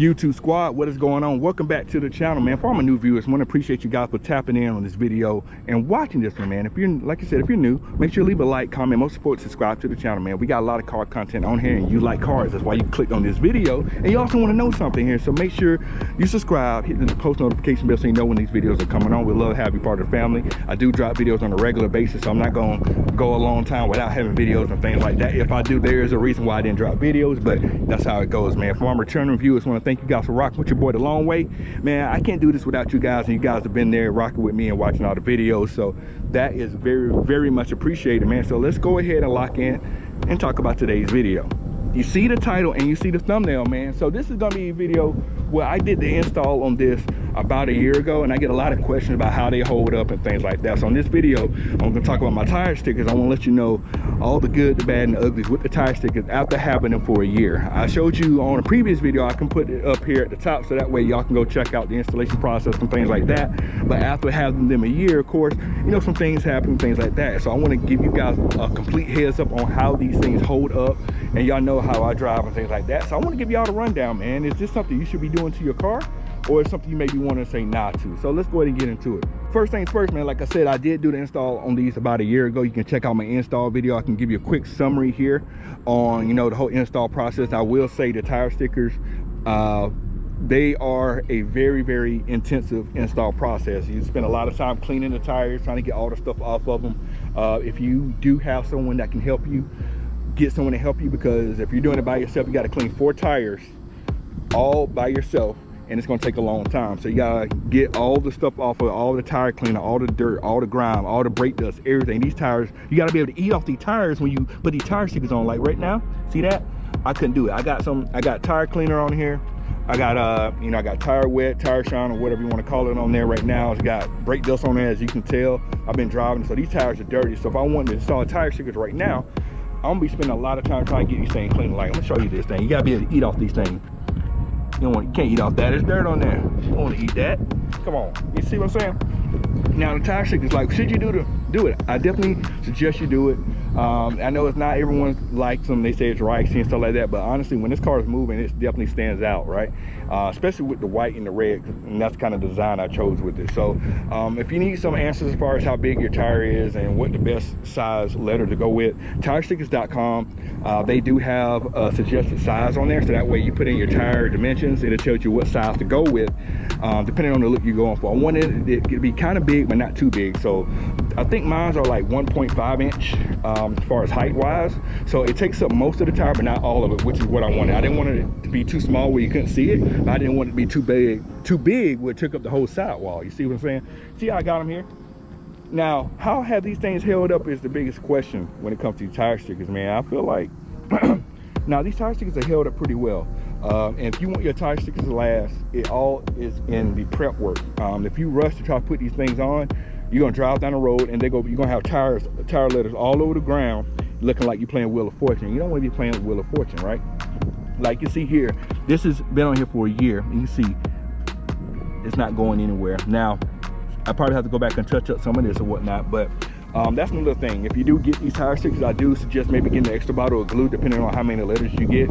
YouTube squad, what is going on? Welcome back to the channel, man. For all my new viewers, I want to appreciate you guys for tapping in on this video and watching this one, man. If you're, like I said, if you're new, make sure you leave a like, comment, most support, subscribe to the channel, man. We got a lot of car content on here, and you like cars. That's why you clicked on this video. And you also want to know something here, so make sure you subscribe, hit the post notification bell so you know when these videos are coming on. We'd love to have you part of the family. I do drop videos on a regular basis, so I'm not going to go a long time without having videos and things like that. If I do, there is a reason why I didn't drop videos, but that's how it goes, man. For my returning viewers, I want to thank you guys for rocking with your boy the long way, man. I can't do this without you guys, and you guys have been there rocking with me and watching all the videos, so that is very much appreciated, man. So let's go ahead and lock in and talk about today's video. You see the title and you see the thumbnail, man. So this is gonna be a video where I did the install on this about a year ago, and I get a lot of questions about how they hold up and things like that. So in this video, I'm gonna talk about my tire stickers. I want to let you know all the good, the bad, and the uglies with the tire stickers after having them for a year. I showed you on a previous video, I can put it up here at the top so that way y'all can go check out the installation process and things like that. But after having them a year, of course, you know, some things happen, things like that. So I want to give you guys a complete heads up on how these things hold up, and y'all know how I drive and things like that. So I want to give y'all the rundown, man. Is this something you should be doing to your car, or is something you maybe want to say not to? So let's go ahead and get into it. First things first, man, like I said, I did do the install on these about a year ago. You can check out my install video. I can give you a quick summary here on, you know, the whole install process. I will say the tire stickers, they are a very intensive install process. You spend a lot of time cleaning the tires, trying to get all the stuff off of them. If you do have someone that can help you, get someone to help you, because if you're doing it by yourself, you got to clean 4 tires all by yourself, and it's going to take a long time. So you gotta get all the stuff off of all the tire cleaner, all the dirt, all the grime, all the brake dust, everything. These tires, you got to be able to eat off these tires when you put these tire stickers on. Like right now, see that? I couldn't do it. I got tire cleaner on here. I got you know, I got tire wet, tire shine, or whatever you want to call it on there right now. It's got brake dust on there, as you can tell. I've been driving, so these tires are dirty. So if I wanted to install tire stickers right now, I'm gonna be spending a lot of time trying to get these things clean. Like, I'm gonna show you this thing. You gotta be able to eat off these things. You can't eat off that. There's dirt on there. You don't want to eat that. Come on. You see what I'm saying? Now the tire stickers, like, should you do it? I definitely suggest you do it. I know it's not everyone likes them. They say it's ricey and stuff like that, but honestly, when this car is moving, it definitely stands out, right? Especially with the white and the red, and that's kind of the design I chose with it. So if you need some answers as far as how big your tire is and what the best size letter to go with, TireStickers.com, they do have a suggested size on there, so that way you put in your tire dimensions, it'll tell you what size to go with, depending on the look you're going for. I wanted it to be kind of big, but not too big. So I think mine are like 1.5 inch as far as height wise. So it takes up most of the tire, but not all of it, which is what I wanted. I didn't want it to be too small where you couldn't see it, but I didn't want it to be too big where it took up the whole sidewall. You see what I'm saying? See how I got them here? Now, how have these things held up is the biggest question when it comes to tire stickers, man. I feel like now these tire stickers are held up pretty well. And if you want your tire stickers to last, it all is in the prep work. If you rush to try to put these things on, you're gonna drive down the road and you're gonna have tire letters all over the ground, looking like you're playing Wheel of Fortune. You don't want to be playing Wheel of Fortune, right? Like you see here, this has been on here for a year, and you see it's not going anywhere. Now, I probably have to go back and touch up some of this or whatnot, but that's another thing. If you do get these tire stickers, I do suggest maybe getting an extra bottle of glue, depending on how many letters you get.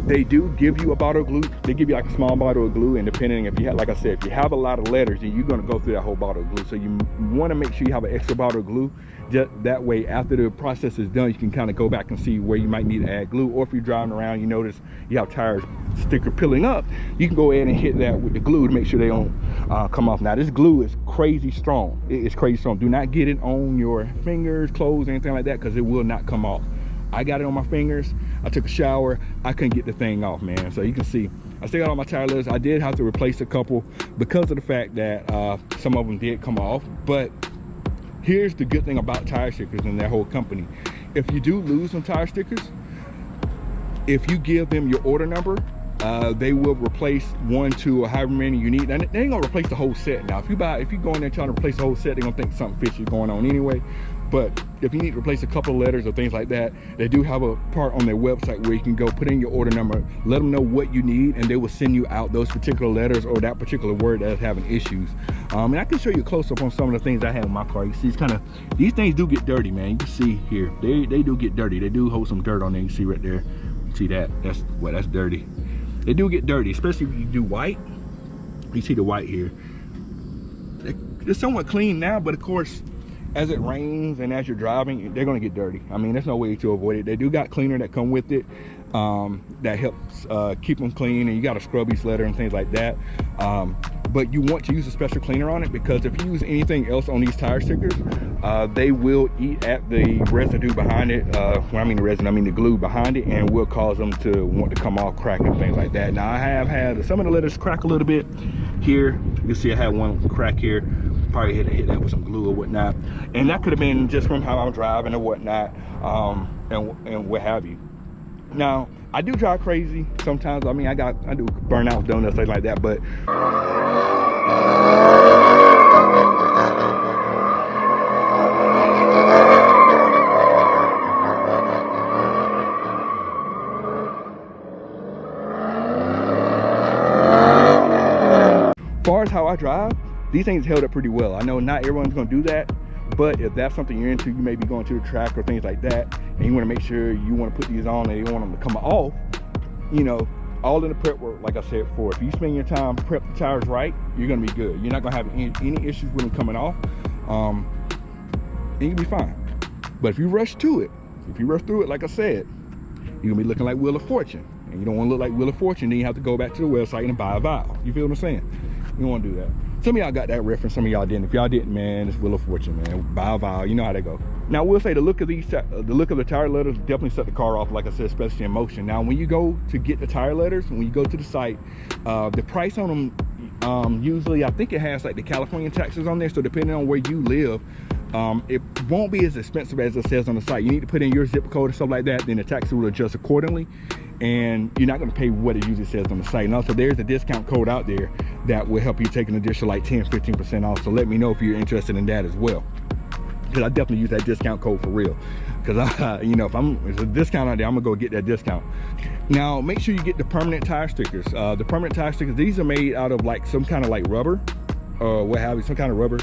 They do give you a bottle of glue. They give you like a small bottle of glue, and depending if you have, like I said, if you have a lot of letters, then you're going to go through that whole bottle of glue. So you want to make sure you have an extra bottle of glue. Just that way, after the process is done, you can kind of go back and see where you might need to add glue. Or if you're driving around, you notice you have tires sticker peeling up, you can go ahead and hit that with the glue to make sure they don't come off. Now this glue is crazy strong. It's crazy strong. Do not get it on your fingers, clothes, anything like that, because it will not come off. I got it on my fingers. I took a shower. I couldn't get the thing off, man. So you can see, I still got all my tire letters. I did have to replace a couple because of the fact that some of them did come off. But here's the good thing about tire stickers and their whole company. If you do lose some tire stickers, if you give them your order number, they will replace 1, 2, or however many you need. And they ain't gonna replace the whole set. Now, if you go in there trying to replace the whole set, they're gonna think something fishy is going on anyway. But if you need to replace a couple of letters or things like that, they do have a part on their website where you can go put in your order number, let them know what you need, and they will send you out those particular letters or that particular word that's having issues. And I can show you a close-up on some of the things I have in my car. You see, it's these things do get dirty, man. You can see here, they do get dirty. They do hold some dirt on there. You see right there. See that? That's dirty. They do get dirty, especially if you do white. You see the white here. It's somewhat clean now, but of course, as it rains and as you're driving, they're gonna get dirty. I mean, there's no way to avoid it. They do got cleaner that come with it that helps keep them clean, and you got a scrub each letter and things like that. But you want to use a special cleaner on it, because if you use anything else on these tire stickers, they will eat at the residue behind it. When I mean the residue, I mean the glue behind it, and will cause them to want to come off, crack, and things like that. Now, I have had some of the letters crack a little bit here. You can see I had one crack here. Probably hit that with some glue or whatnot, and that could have been just from how I'm driving or whatnot, and what have you. Now, I do drive crazy sometimes. I mean, I do burnout donuts, things like that, but as far as how I drive, these things held up pretty well. I know not everyone's gonna do that, but if that's something you're into, you may be going to the track or things like that, and you wanna make sure you wanna put these on and you want them to come off, you know, all in the prep work, like I said before. If you spend your time prep the tires right, you're gonna be good. You're not gonna have any issues with them coming off, and you'll be fine. But if you rush to it, if you rush through it, like I said, you're gonna be looking like Wheel of Fortune. And you don't wanna look like Wheel of Fortune, then you have to go back to the website and buy a vial. You feel what I'm saying? You don't wanna do that. Some of y'all got that reference, some of y'all didn't. If y'all didn't, man, it's Wheel of Fortune, man. Buy a vial, you know how they go. Now, I will say the look of the tire letters definitely set the car off, like I said, especially in motion. Now, when you go to get the tire letters, when you go to the site, the price on them, usually, I think it has like the California taxes on there, so depending on where you live, it won't be as expensive as it says on the site. You need to put in your zip code or stuff like that, then the tax will adjust accordingly, and you're not going to pay what it usually says on the site. And also, there's a discount code out there that will help you take an additional like 10-15% off. So let me know if you're interested in that as well, because I definitely use that discount code for real. Because you know, if there's a discount out there, I'm gonna go get that discount. Now, make sure you get the permanent tire stickers. The permanent tire stickers, these are made out of like some kind of like rubber, or what have you, some kind of rubber.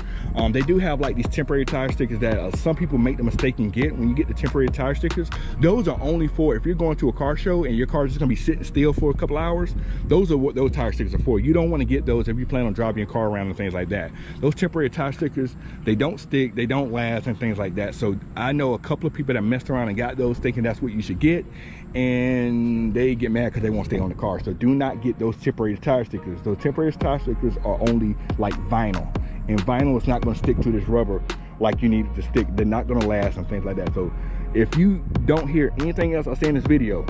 They do have like these temporary tire stickers that some people make the mistake and get. When you get the temporary tire stickers, those are only for if you're going to a car show and your car is just gonna be sitting still for a couple hours. Those are what those tire stickers are for. You don't want to get those if you plan on driving your car around and things like that. Those temporary tire stickers, they don't stick, they don't last, and things like that. So I know a couple of people that messed around and got those thinking that's what you should get, and they get mad because they won't stay on the car. So do not get those temporary tire stickers. Those temporary tire stickers are only like vinyl, and vinyl is not going to stick to this rubber like you need it to stick. They're not going to last and things like that. So if you don't hear anything else I say in this video,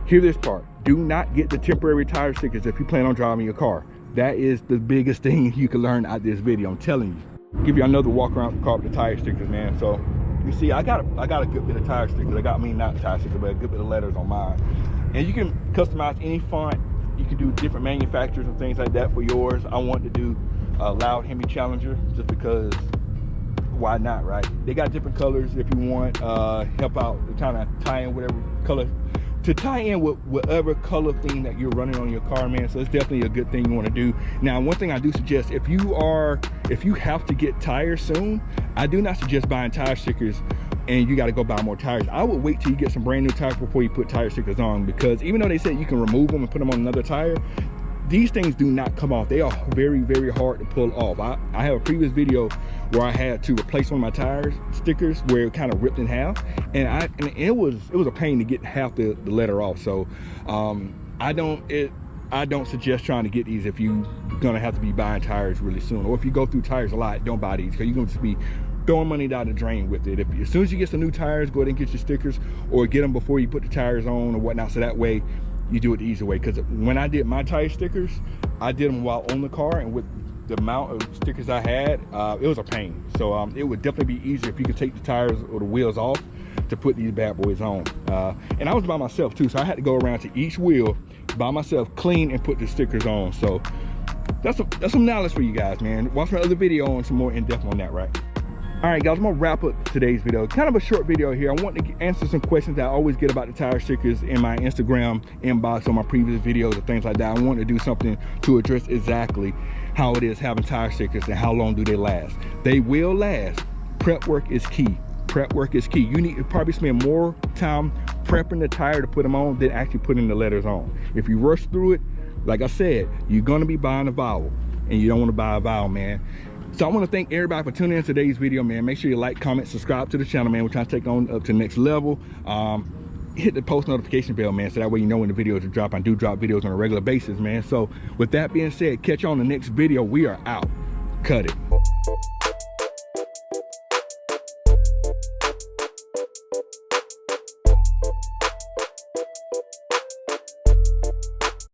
hear this part. Do not get the temporary tire stickers if you plan on driving your car. That is the biggest thing you can learn out of this video, I'm telling you. Give you another walk around the car with the tire stickers, man. So you see, I got a good bit of tire stickers. Not tire stickers, but a good bit of letters on mine. And you can customize any font. You can do different manufacturers and things like that for yours. I want to do Loud Hemi Challenger just because, why not, right? They got different colors if you want. Help out to kind of tie in whatever color, to tie in with whatever color theme that you're running on your car, man. So it's definitely a good thing you want to do. Now, one thing I do suggest, if you have to get tires soon, I do not suggest buying tire stickers and you got to go buy more tires. I would wait till you get some brand new tires before you put tire stickers on, because even though they said you can remove them and put them on another tire, these things do not come off. They are very, very hard to pull off. I have a previous video where I had to replace one of my tire stickers where it kind of ripped in half, and it was a pain to get half the letter off. So I don't suggest trying to get these if you're gonna have to be buying tires really soon, or if you go through tires a lot, don't buy these, because you're gonna just be throwing money down the drain with it. As soon as you get some new tires, go ahead and get your stickers, or get them before you put the tires on or whatnot, so that way you do it the easy way. Because when I did my tire stickers, I did them while on the car, and with the amount of stickers I had, it was a pain. So it would definitely be easier if you could take the tires or the wheels off to put these bad boys on. And I was by myself too, so I had to go around to each wheel by myself, clean and put the stickers on. So that's some knowledge for you guys, man. Watch my other video on some more in-depth on that, right? All right, guys, I'm gonna wrap up today's video. Kind of a short video here. I want to answer some questions that I always get about the tire stickers in my Instagram inbox on my previous videos and things like that. I want to do something to address exactly how it is having tire stickers and how long do they last. They will last. Prep work is key. prep work is key. You need to probably spend more time prepping the tire to put them on than actually putting the letters on. If you rush through it, like I said, you're gonna be buying a vowel, and you don't want to buy a vowel, man. So I want to thank everybody for tuning in today's video, man. Make sure you like, comment, subscribe to the channel, man. We're trying to take on up to the next level. Hit the post notification bell, man, so that way you know when the videos are dropping. I do drop videos on a regular basis, man. So with that being said, catch you on the next video. We are out. Cut it.